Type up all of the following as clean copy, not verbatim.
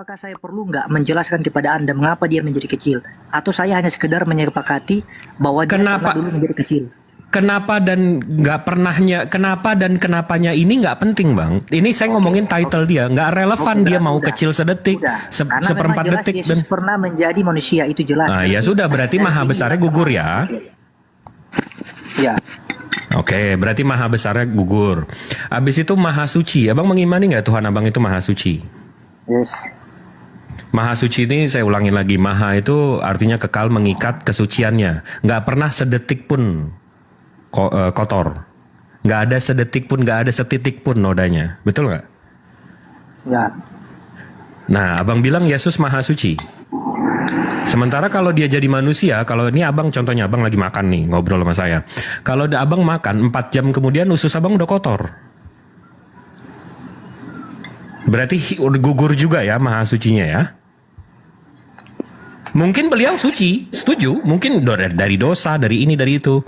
apakah saya perlu nggak menjelaskan kepada Anda mengapa dia menjadi kecil? Atau saya hanya sekedar menyepakati bahwa dia pernah dulu menjadi kecil? Kenapa dan nggak pernahnya, kenapa dan kenapanya ini nggak penting, Bang. Ini saya ngomongin title dia, nggak relevan dia mau kecil sedetik, seperempat detik. Yesus pernah menjadi manusia, itu jelas. Nah, ya sudah, berarti maha besarnya gugur ya. Ya. Oke, berarti maha besarnya gugur. Habis itu maha suci. Abang mengimani nggak Tuhan Abang itu maha suci? Yes. Maha suci ini saya ulangi lagi, maha itu artinya kekal, mengikat kesuciannya. Nggak pernah sedetik pun kotor. Nggak ada sedetik pun, nggak ada setitik pun nodanya. Betul nggak? Ya. Nah, abang bilang Yesus maha suci. Sementara kalau dia jadi manusia, kalau ini abang contohnya, abang lagi makan nih, ngobrol sama saya. Kalau abang makan, 4 jam kemudian usus abang udah kotor. Berarti gugur juga ya maha sucinya ya. Mungkin beliau suci, setuju. Mungkin dari dosa, dari ini, dari itu.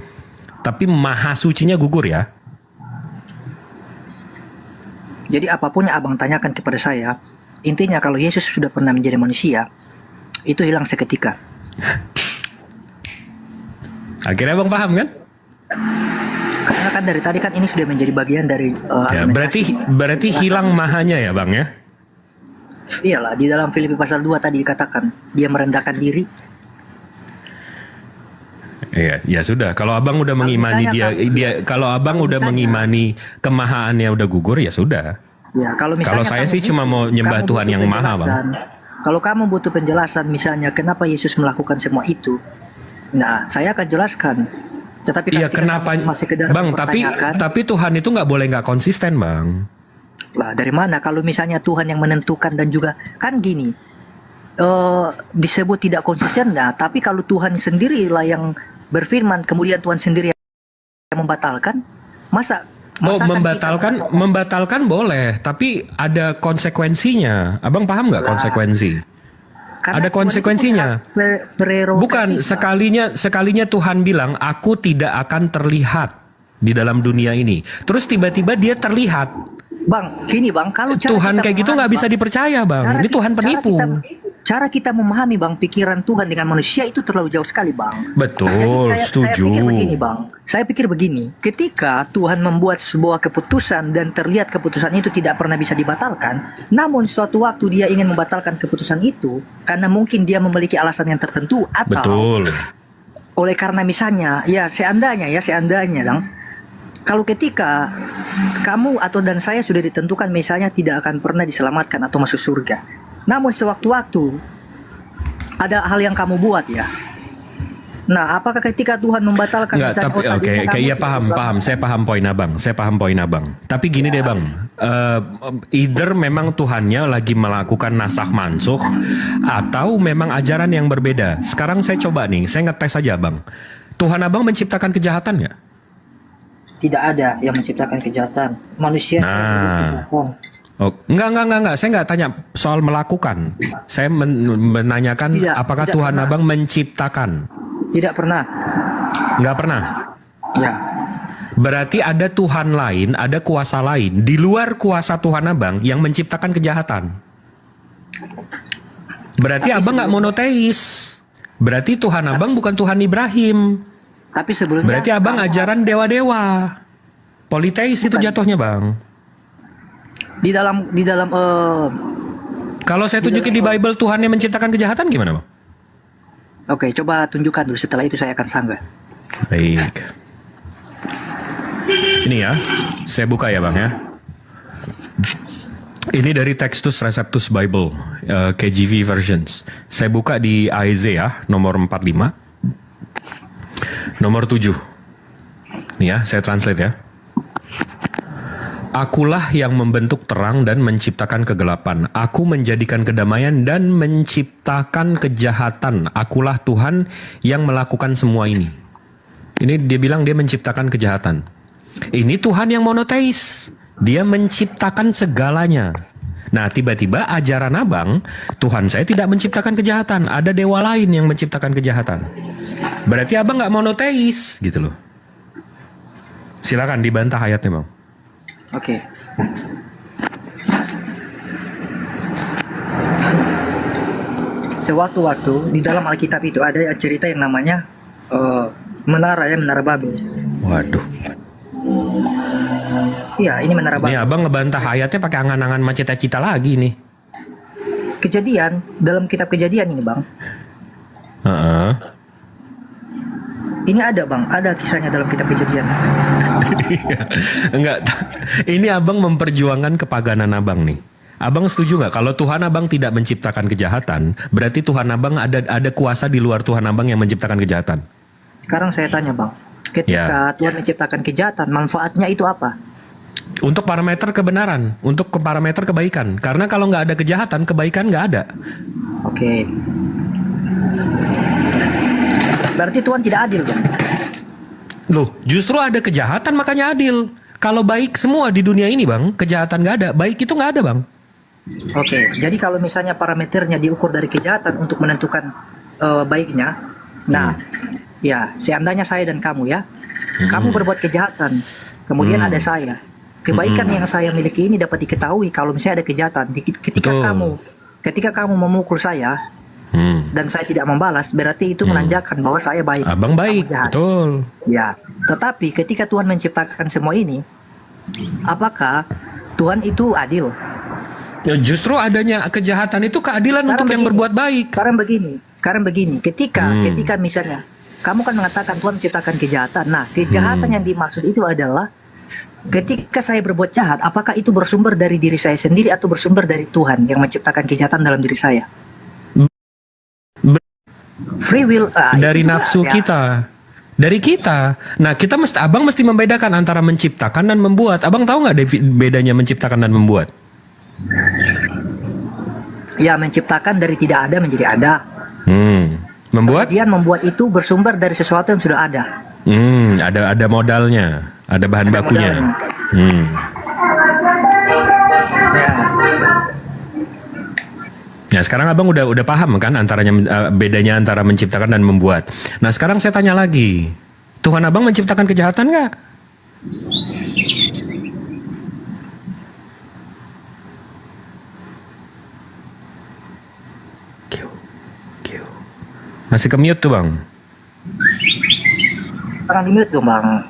Tapi maha sucinya gugur ya. Jadi apapun yang abang tanyakan kepada saya, intinya kalau Yesus sudah pernah menjadi manusia, itu hilang seketika. Akhirnya abang paham kan? Karena kan dari tadi kan ini sudah menjadi bagian dari ya, berarti hilang mahanya ya bang ya? Iyalah, di dalam Filipi pasal 2 tadi dikatakan dia merendahkan diri. Iya, ya sudah. Kalau abang udah mengimani kalau abang udah mengimani kemahaannya udah gugur, ya sudah. Ya, kalau saya sih cuma mau nyembah Tuhan yang maha, bang. Kalau kamu butuh penjelasan, misalnya kenapa Yesus melakukan semua itu, nah saya akan jelaskan. Tetapi iya, kenapa, bang? Tapi Tuhan itu nggak boleh nggak konsisten, bang. Lah, dari mana? Kalau misalnya Tuhan yang menentukan dan juga kan gini, disebut tidak konsisten, nah, tapi kalau Tuhan sendirilah yang berfirman, kemudian Tuhan sendiri yang membatalkan, masa membatalkan boleh, tapi ada konsekuensinya. Abang paham nggak konsekuensi? Ada konsekuensinya. Bukan sekalinya Tuhan bilang, aku tidak akan terlihat di dalam dunia ini. Terus tiba-tiba dia terlihat. Bang, gini bang, kalau Tuhan kayak gitu nggak bisa dipercaya, bang. Ini Tuhan penipu. Cara kita memahami bang pikiran Tuhan dengan manusia itu terlalu jauh sekali, bang. Betul, setuju. Saya pikir begini, bang. Saya pikir begini, ketika Tuhan membuat sebuah keputusan dan terlihat keputusan itu tidak pernah bisa dibatalkan, namun suatu waktu dia ingin membatalkan keputusan itu karena mungkin dia memiliki alasan yang tertentu atau betul. Oleh karena misalnya, seandainya, bang. Kalau ketika kamu atau dan saya sudah ditentukan misalnya tidak akan pernah diselamatkan atau masuk surga. Namun sewaktu-waktu ada hal yang kamu buat ya. Nah, apakah ketika Tuhan membatalkan? Enggak, tapi iya paham. Saya paham poin abang. Tapi gini deh bang, either memang Tuhannya lagi melakukan nasah mansuh atau memang ajaran yang berbeda. Sekarang saya coba nih, saya ngetes aja bang. Tuhan abang menciptakan kejahatan nggak? Tidak ada yang menciptakan kejahatan. Manusia. Nah. Oh, enggak. Saya nggak tanya soal melakukan. Saya menanyakan apakah Tuhan pernah. Abang menciptakan? Tidak pernah. Nggak pernah? Ya. Berarti ada Tuhan lain, ada kuasa lain di luar kuasa Tuhan abang yang menciptakan kejahatan. Berarti abang nggak monoteis. Berarti Tuhan abang bukan Tuhan Ibrahim. Tapi sebelumnya. Berarti abang ajaran dewa-dewa. Politeis itu jatuhnya bang. Di dalam kalau saya tunjukin di Bible Tuhan yang menciptakan kejahatan gimana bang? Oke, coba tunjukkan dulu, setelah itu saya akan sanggah. Baik. Ini ya, saya buka ya bang ya. Ini dari Textus Receptus Bible, KJV versions. Saya buka di Isaiah nomor 45. Nomor 7. Nih ya, saya translate ya. Akulah yang membentuk terang dan menciptakan kegelapan. Aku menjadikan kedamaian dan menciptakan kejahatan. Akulah Tuhan yang melakukan semua ini. Ini dia bilang dia menciptakan kejahatan. Ini Tuhan yang monoteis. Dia menciptakan segalanya. Nah, tiba-tiba ajaran abang, Tuhan saya tidak menciptakan kejahatan. Ada dewa lain yang menciptakan kejahatan. Berarti abang nggak monoteis, gitu loh. Silakan dibantah ayatnya bang. Oke. sewaktu-waktu di dalam Alkitab itu ada cerita yang namanya menara Babel. Waduh. Iya, ini menara Nih Babel. abang ngebantah ayatnya pakai angan-angan macita-cita lagi nih. Kejadian, dalam kitab Kejadian ini Bang. Heeh. Ini ada Bang, ada kisahnya dalam kitab Kejadian. Enggak. Ini abang memperjuangkan kepaganan abang nih. Abang setuju nggak kalau Tuhan abang tidak menciptakan kejahatan, berarti Tuhan abang ada kuasa di luar Tuhan abang yang menciptakan kejahatan? Sekarang saya tanya Bang, ketika Tuhan menciptakan kejahatan, manfaatnya itu apa? Untuk parameter kebenaran, untuk parameter kebaikan. Karena kalau nggak ada kejahatan, kebaikan nggak ada. Oke. Berarti Tuhan tidak adil Bang. Loh, justru ada kejahatan makanya adil. Kalau baik semua di dunia ini bang, kejahatan nggak ada, baik itu nggak ada bang. Oke, jadi kalau misalnya parameternya diukur dari kejahatan untuk menentukan baiknya, nah, ya seandainya saya dan kamu ya, kamu berbuat kejahatan, kemudian ada saya, kebaikan yang saya miliki ini dapat diketahui kalau misalnya ada kejahatan. Ketika Betul. kamu memukul saya dan saya tidak membalas, berarti itu menandakan bahwa saya baik. Abang baik, kamu jahat. betul. Ya, tetapi ketika Tuhan menciptakan semua ini, apakah Tuhan itu adil? Ya, justru adanya kejahatan itu keadilan untuk yang berbuat baik. Sekarang begini, ketika misalnya kamu kan mengatakan Tuhan menciptakan kejahatan. Nah, kejahatan yang dimaksud itu adalah ketika saya berbuat jahat, apakah itu bersumber dari diri saya sendiri atau bersumber dari Tuhan yang menciptakan kejahatan dalam diri saya? Free will Dari itu juga nafsu ya. kita, dari kita. Nah, abang mesti membedakan antara menciptakan dan membuat. Abang tahu nggak bedanya menciptakan dan membuat? Ya, menciptakan dari tidak ada menjadi ada. Membuat? Kemudian membuat itu bersumber dari sesuatu yang sudah ada. Ada modalnya, ada bahan Ada bakunya. modalnya. Ya. Nah, sekarang abang udah paham kan bedanya antara menciptakan dan membuat. Nah, sekarang saya tanya lagi, Tuhan abang menciptakan kejahatan nggak? Masih ke-mute tuh bang. Jangan di-mute dong, Bang.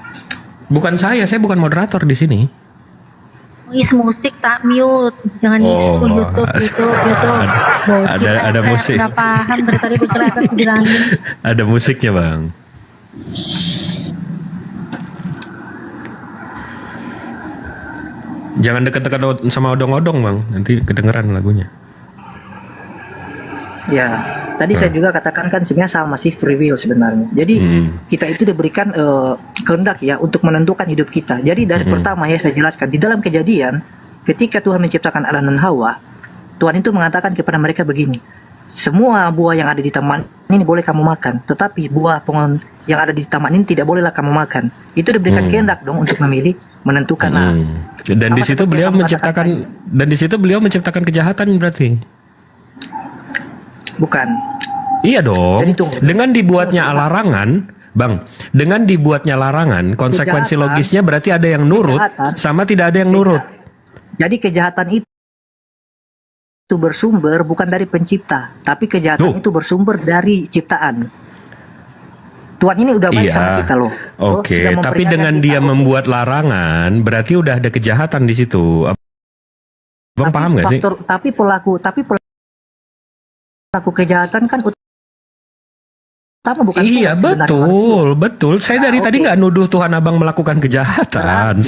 Bukan saya bukan moderator di sini. Is musik tak mute, jangan isi YouTube. Bocil, ada musik. Nggak paham dari tadi bocil apa aku bilangin. Ada musiknya bang. Jangan dekat-dekat sama odong-odong bang, nanti kedengeran lagunya. Ya, tadi saya juga katakan kan sebenarnya sama sih free will sebenarnya. Jadi kita itu diberikan kehendak ya untuk menentukan hidup kita. Jadi dari pertama ya saya jelaskan di dalam Kejadian ketika Tuhan menciptakan Adam dan Hawa, Tuhan itu mengatakan kepada mereka begini, semua buah yang ada di taman ini boleh kamu makan, tetapi buah pohon yang ada di taman ini tidak bolehlah kamu makan. Itu diberikan kehendak dong untuk memilih, menentukan. Nah, Dan di situ seperti beliau yang kamu katakan menciptakan kejahatan berarti. bukan. Iya dong. Jadi tunggu. Dengan dibuatnya larangan, bang, dengan dibuatnya larangan, konsekuensi Kejahatan. logisnya berarti ada yang nurut Kejahatan. sama tidak ada yang nurut. Jadi kejahatan itu bersumber bukan dari pencipta, tapi kejahatan itu bersumber dari ciptaan. Tuhan ini udah baik sama kita loh. Oke, Sudah tapi memperingatkan dengan kita dia untuk- membuat larangan, berarti udah ada kejahatan di situ. Bang tapi paham nggak sih? tapi pelaku kejahatan kan utama bukan Iya Tuhan sebenarnya, betul. Saya Nah, dari tadi oke. nggak nuduh Tuhan abang melakukan kejahatan.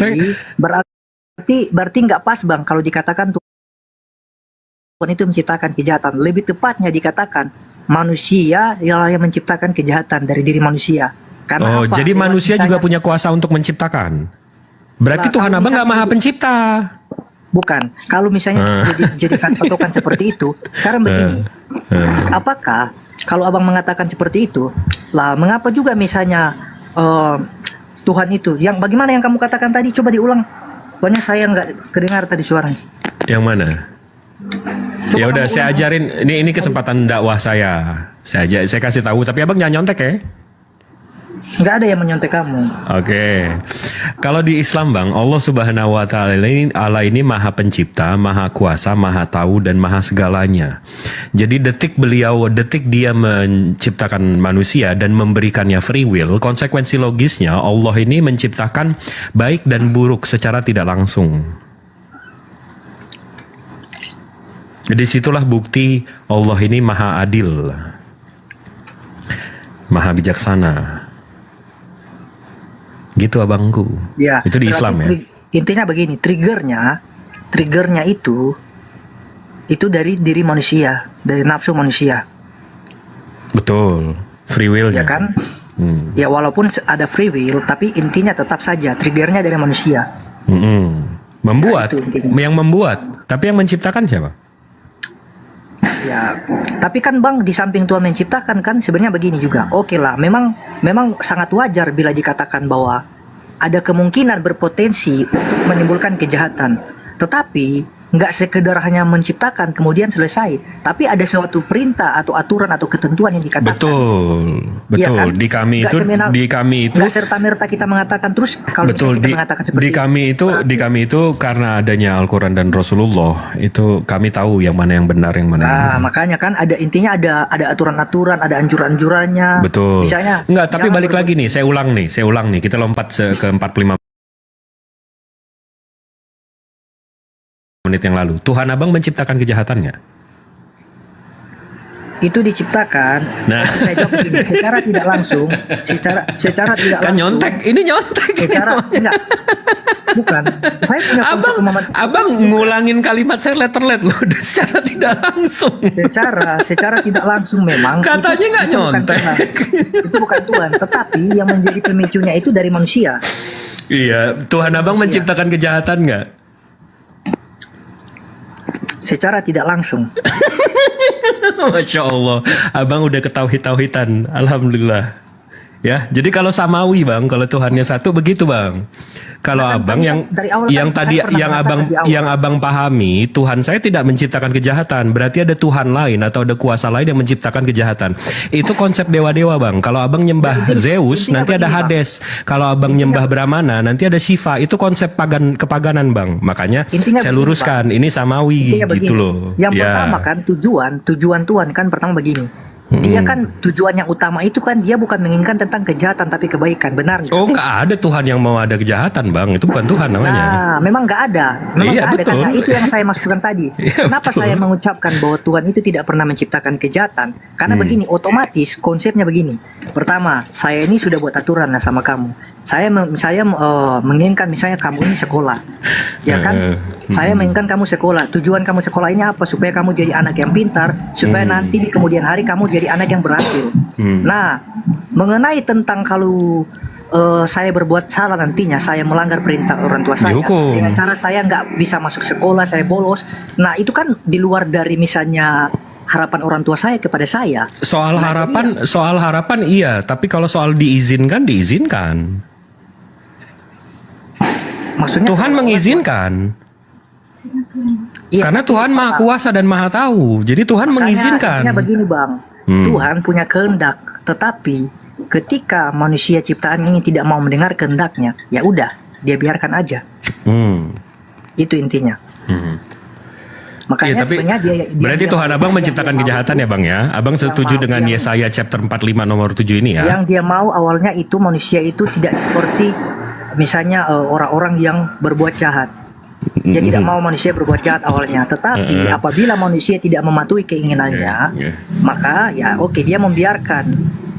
Berarti nggak pas bang kalau dikatakan Tuhan itu menciptakan kejahatan. Lebih tepatnya dikatakan manusia yang menciptakan kejahatan dari diri manusia. Karena apa? Jadi Lewat manusia juga misalnya- punya kuasa untuk menciptakan. Berarti Nah, Tuhan kalau abang nggak misalnya- maha pencipta. Bukan. Kalau misalnya dijadikan patokan seperti itu, karena begini, apakah kalau abang mengatakan seperti itu, lah mengapa juga misalnya Tuhan itu, yang bagaimana yang kamu katakan tadi, coba diulang. Pokoknya saya nggak kedengar tadi suaranya. Yang mana? Coba Ya udah kamu saya ulang. ajarin. Ini kesempatan dakwah saya. Saya kasih tahu. Tapi abang jangan nyontek ya. Nggak ada yang menyontek kamu. Oke. Kalau di Islam bang, Allah Subhanahu Wa Taala ini Allah ini maha pencipta, maha kuasa, maha tahu dan maha segalanya. Jadi detik dia menciptakan manusia dan memberikannya free will, konsekuensi logisnya Allah ini menciptakan baik dan buruk secara tidak langsung. Jadi situlah bukti Allah ini maha adil, maha bijaksana. Gitu abangku. Ya, Itu di Islam ya. Intinya begini, triggernya itu dari diri manusia, dari nafsu manusia, Betul. Free will-nya. ya kan? Hmm. Ya walaupun ada free will, tapi intinya tetap saja triggernya dari manusia. Membuat, Ya, itu intinya. yang membuat, tapi yang menciptakan siapa? Ya, tapi kan Bang, di samping Tuhan menciptakan kan sebenarnya begini juga. Oke lah, memang sangat wajar bila dikatakan bahwa ada kemungkinan berpotensi untuk menimbulkan kejahatan. Tetapi nggak sekedar hanya menciptakan kemudian selesai, tapi ada suatu perintah atau aturan atau ketentuan yang dikatakan. Betul. Iya kan? Di kami Nggak itu, semena- di kami itu, nggak serta-merta kita mengatakan terus kalau betul misalnya kita di, mengatakan seperti di kami itu karena adanya Al-Quran dan Rasulullah itu kami tahu yang mana yang benar, yang mana yang Nah, makanya kan ada intinya ada aturan-aturan, ada anjuran-anjurannya. betul. Misalnya Enggak, tapi jangan balik lagi nih, saya ulang nih, kita lompat ke 45 menit yang lalu. Tuhan Abang menciptakan kejahatan nggak? itu diciptakan. Nah. Saya jawab begini, secara tidak langsung, secara tidak Kan langsung. ini nyontek. Secara enggak. Bukan. Saya punya konsep pemahaman. Abang ngulangin kalimat saya letter-let loh, secara tidak langsung. Secara tidak langsung memang Katanya nggak itu bukan nyontek. Tuhan. Itu bukan Tuhan, tetapi yang menjadi pemicunya itu dari manusia. Iya, Tuhan Abang Manusia. menciptakan kejahatan nggak? Secara tidak langsung. Masya Allah, Abang udah ketauhid-tauhidan, alhamdulillah. Ya, jadi kalau samawi Bang, kalau Tuhannya satu begitu Bang. Kalau Nah, Abang tadi yang dari awal yang kan tadi saya pernah yang mengatakan di awal. yang Abang pahami, Tuhan saya tidak menciptakan kejahatan, berarti ada Tuhan lain atau ada kuasa lain yang menciptakan kejahatan. Itu konsep dewa-dewa Bang. Kalau Abang nyembah Zeus, intinya nanti ada begini, Bang. Hades. Kalau Abang nyembah Brahmana, nanti ada Shiva. Itu konsep kepaganan Bang. Makanya Intinya saya begini, luruskan, ini samawi Intinya gitu begini. loh. Yang Ya. pertama kan tujuan Tuhan kan pertama begini. Dia kan tujuan yang utama itu kan dia bukan menginginkan tentang kejahatan tapi kebaikan, benar nggak? Oh, nggak ada Tuhan yang mau ada kejahatan Bang. Itu bukan Tuhan namanya. Nah, memang nggak ada. Memang Iya, nggak ada. betul. Karena itu yang saya maksudkan tadi. Iya, Kenapa betul. saya mengucapkan bahwa Tuhan itu tidak pernah menciptakan kejahatan? Karena begini, otomatis konsepnya begini. Pertama, saya ini sudah buat aturan lah sama kamu. Saya menginginkan misalnya kamu ini sekolah, ya kan? Saya menginginkan kamu sekolah. Tujuan kamu sekolah ini apa? Supaya kamu jadi anak yang pintar, supaya nanti di kemudian hari kamu jadi anak yang berhasil. Nah, mengenai tentang kalau saya berbuat salah nantinya, saya melanggar perintah orang tua saya Dihukum. dengan cara saya nggak bisa masuk sekolah, saya bolos. Nah, itu kan di luar dari misalnya harapan orang tua saya kepada saya. Soal harapan iya, tapi kalau soal diizinkan. Maksudnya Tuhan mengizinkan. Iya, Karena Tuhan Maha Kuasa dan Maha Tahu. Jadi Tuhan mengizinkan. Artinya begini Bang, Tuhan punya kehendak, tetapi ketika manusia ciptaan ini tidak mau mendengar kehendaknya, ya udah, dia biarkan aja. Itu intinya. Makanya Iya, tapi sebenarnya dia berarti Tuhan Abang yang menciptakan dia mau kejahatan ya Bang ya? Abang setuju dengan Yesaya chapter 45 nomor 7 ini ya? Yang dia mau awalnya itu manusia itu tidak seperti misalnya orang-orang yang berbuat jahat. Dia tidak mau manusia berbuat jahat awalnya, tetapi apabila manusia tidak mematuhi keinginannya, maka ya oke, dia membiarkan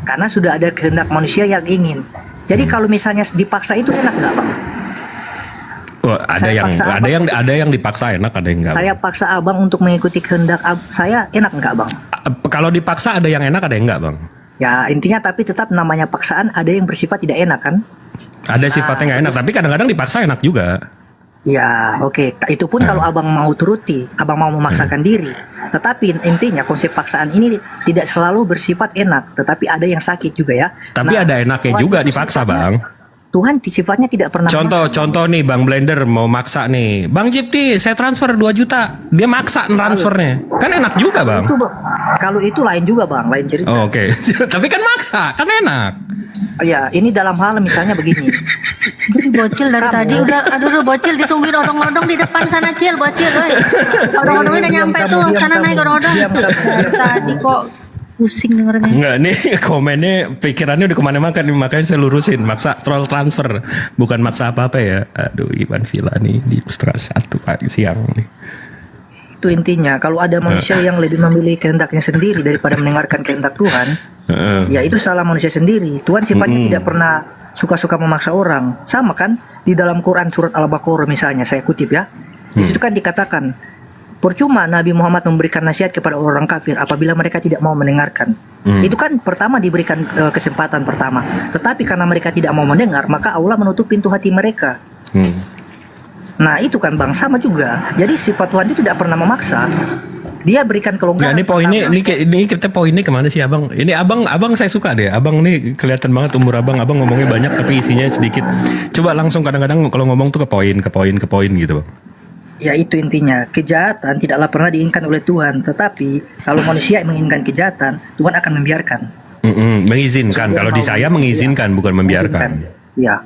karena sudah ada kehendak manusia yang ingin. Jadi kalau misalnya dipaksa itu enak nggak Bang? Oh, ada yang dipaksa enak, ada yang enggak. Saya paksa abang untuk mengikuti kehendak saya, enak nggak Bang? Kalau dipaksa ada yang enak, ada yang enggak Bang? Ya intinya tapi tetap namanya paksaan ada yang bersifat tidak enak kan? Ada sifatnya nggak enak, tapi kadang-kadang dipaksa enak juga. Ya oke, itu pun kalau abang mau turuti, abang mau memaksakan diri. Tetapi intinya konsep paksaan ini tidak selalu bersifat enak, tetapi ada yang sakit juga ya. Tapi ada enaknya Tuhan juga itu dipaksa sifatnya- Bang. Tuhan sifatnya tidak pernah Contoh nih Bang Blender mau maksa nih. Bang Jip nih saya transfer 2 juta. Dia maksa transfernya. Kan enak juga Bang. itu kalau itu lain juga Bang, lain cerita. Oh, oke. Tapi kan maksa, kan enak. Ya, ini dalam hal misalnya begini. Ih, bocil dari tadi udah, aduh bocil ditungguin odong-odong di depan sana Cil, bocil, woi. Odong-odongnya udah nyampe Diam, tuh, kamu, diam, sana naik kamu. odong-odong. Diam, kamu, Dari diam. tadi kok pusing dengernya. Enggak, nih komennya pikirannya udah kemana-mana nih, makanya saya lurusin. Maksa troll transfer, bukan maksa apa-apa ya. Aduh, Ivan Villa nih di stres 1 pagi siang nih. Itu intinya, kalau ada manusia yang lebih memilih kehendaknya sendiri daripada mendengarkan kehendak Tuhan, ya itu salah manusia sendiri. Tuhan sifatnya tidak pernah suka-suka memaksa orang. Sama kan di dalam Quran surat Al-Baqarah misalnya, saya kutip ya. Di situ kan dikatakan, percuma Nabi Muhammad memberikan nasihat kepada orang kafir apabila mereka tidak mau mendengarkan. Itu kan pertama diberikan kesempatan pertama. Tetapi karena mereka tidak mau mendengar, maka Allah menutup pintu hati mereka. Nah itu kan Bang, sama juga. Jadi sifat Tuhan itu tidak pernah memaksa. Dia berikan Nggak, kelonggaran. ini poinnya, pertama. ini kita poinnya kemana sih abang? Ini abang saya suka deh. Abang nih kelihatan banget umur abang ngomongnya banyak tapi isinya sedikit. Coba langsung kadang-kadang kalau ngomong tuh ke poin gitu. Ya itu intinya, kejahatan tidaklah pernah diinginkan oleh Tuhan. Tetapi kalau manusia menginginkan kejahatan, Tuhan akan membiarkan. Mengizinkan. Kalau di saya mengizinkan, bukan membiarkan. Ya,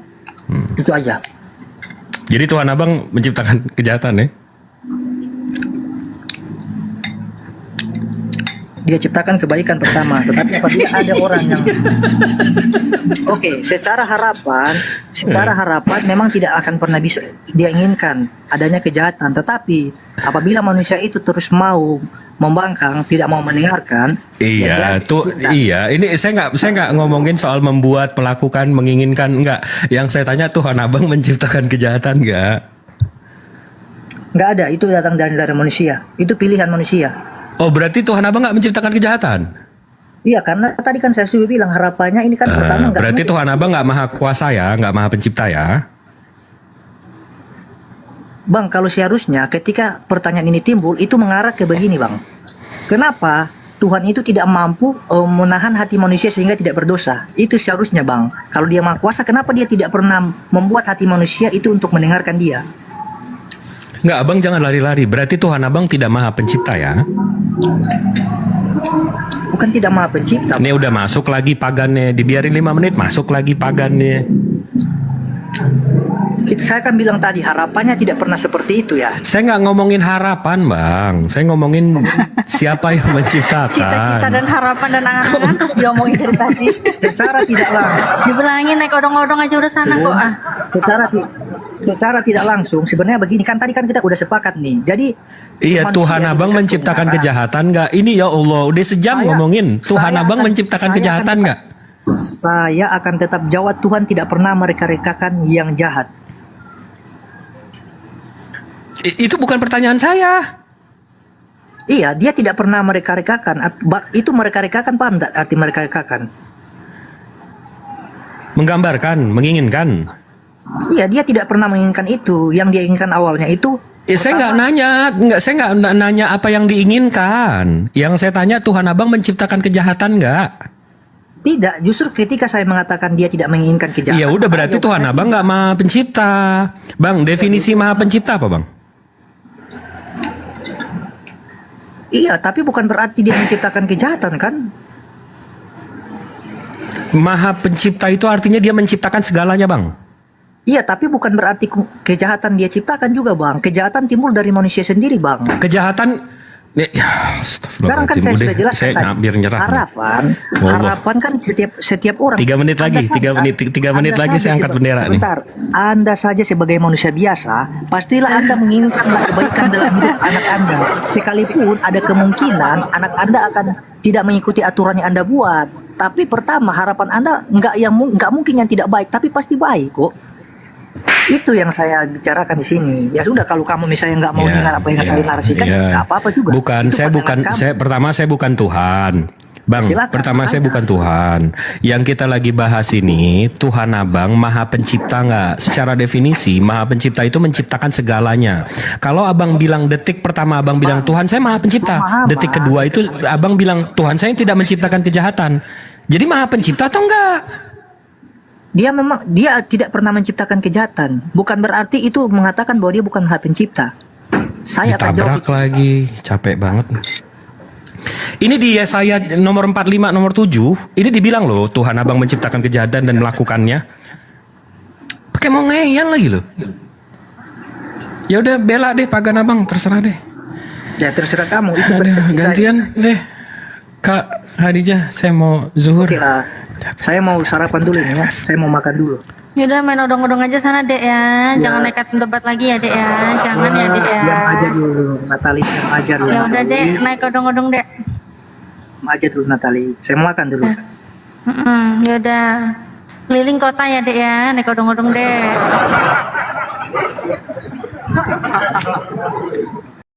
itu aja. Jadi Tuhan abang menciptakan kejahatan ya? Dia ciptakan kebaikan pertama, tetapi apabila ada orang yang secara harapan memang tidak akan pernah bisa dia inginkan adanya kejahatan, tetapi apabila manusia itu terus mau membangkang, tidak mau mendengarkan, Iya, Ini saya nggak ngomongin soal membuat, melakukan, menginginkan, enggak. Yang saya tanya Tuhan abang menciptakan kejahatan enggak? nggak ada, itu datang dari manusia, itu pilihan manusia. Oh, berarti Tuhan abang nggak menciptakan kejahatan? Iya, karena tadi kan saya sudah bilang harapannya ini kan pertama nggak Berarti mungkin. Tuhan abang nggak maha kuasa ya, nggak maha pencipta ya? Bang, kalau seharusnya ketika pertanyaan ini timbul itu mengarah ke begini Bang. Kenapa Tuhan itu tidak mampu menahan hati manusia sehingga tidak berdosa? Itu seharusnya Bang. Kalau dia maha kuasa, kenapa dia tidak pernah membuat hati manusia itu untuk mendengarkan dia? Nggak, abang jangan lari-lari. Berarti Tuhan abang tidak maha pencipta ya? Bukan tidak maha pencipta. Ini udah masuk lagi pagannya. Dibiarin 5 menit, masuk lagi pagannya. Saya kan bilang tadi harapannya tidak pernah seperti itu ya. Saya nggak ngomongin harapan, Bang. Saya ngomongin siapa yang menciptakan. Cita-cita dan harapan dan angan-angan terus diomongin dari tadi. Secara tidak langsung, Dibilangin naik odong-odong aja udah sana kok ah. secara tidak langsung sebenarnya begini kan, tadi kan kita udah sepakat nih. Jadi Iya, manusia Tuhan itu abang tidak menciptakan punya kejahatan nggak? Ini ya Allah, udah sejam ngomongin. Tuhan abang menciptakan kejahatan nggak? Saya akan tetap jawab, Tuhan tidak pernah mereka-rekakan yang jahat. Itu bukan pertanyaan saya. Iya, dia tidak pernah mereka-rekakan. Itu mereka-rekakan, paham tak arti mereka-rekakan? Menggambarkan, menginginkan. Iya, dia tidak pernah menginginkan itu. Yang dia inginkan awalnya itu. Saya nggak nanya apa yang diinginkan. Yang saya tanya, Tuhan abang menciptakan kejahatan nggak? Tidak, justru ketika saya mengatakan dia tidak menginginkan kejahatan. Ya udah, berarti Tuhan abang nggak maha pencipta. Bang, definisi maha pencipta apa bang? Iya, tapi bukan berarti dia menciptakan kejahatan kan? Maha pencipta itu artinya dia menciptakan segalanya bang. Iya, tapi bukan berarti kejahatan dia ciptakan juga bang. Kejahatan timbul dari manusia sendiri bang. Kejahatan. Sekarang kan saya sudah jelaskan saya tadi. biar nyerah. Harapan kan setiap orang. 3 menit lagi, 3 menit lagi saya angkat bendera nih. Sebentar, Anda saja sebagai manusia biasa, pastilah Anda menginginkan kebaikan dalam hidup anak Anda. Sekalipun ada kemungkinan anak Anda akan tidak mengikuti aturan yang Anda buat. Tapi pertama, harapan Anda nggak mungkin yang tidak baik, tapi pasti baik kok. Itu yang saya bicarakan di sini. Ya sudah, kalau kamu misalnya nggak mau dengar apa yang saya narasikan, nggak apa-apa juga. Bukan, Itu pandangan kamu. pertama saya bukan Tuhan. Bang, Silakan, pertama saya bukan Tuhan. Yang kita lagi bahas ini, Tuhan abang maha pencipta nggak? Secara definisi, maha pencipta itu menciptakan segalanya. Kalau abang bilang detik pertama abang bilang Tuhan saya maha pencipta, detik kedua itu abang bilang Tuhan saya tidak menciptakan kejahatan. Jadi maha pencipta atau enggak? Dia tidak pernah menciptakan kejahatan. Bukan berarti itu mengatakan bahwa dia bukan maha pencipta. Saya akan jawab. Ditabrak lagi, capek banget. Ini di Yesaya nomor 45 nomor 7, ini dibilang loh Tuhan abang menciptakan kejahatan dan melakukannya. Pakai mau ngeyel lagi loh. Ya udah bela deh Pagan Abang, terserah deh. Ya terserah kamu, itu Aduh, persepsi saya. gantian deh. Kak Hadijah, saya mau zuhur. Oke lah. Saya mau sarapan dulu nih ya. Saya mau makan dulu. Yaudah main odong-odong aja sana dek ya. Jangan nekat debat lagi ya dek ya. Jangan ya dek ya. Diam aja dulu, Natali. Diam aja dulu. Ya udah Natali. dek, naik odong-odong dek. Diam aja dulu Natali. Saya mau makan dulu. Ya udah. Keliling kota ya dek ya, naik odong-odong dek.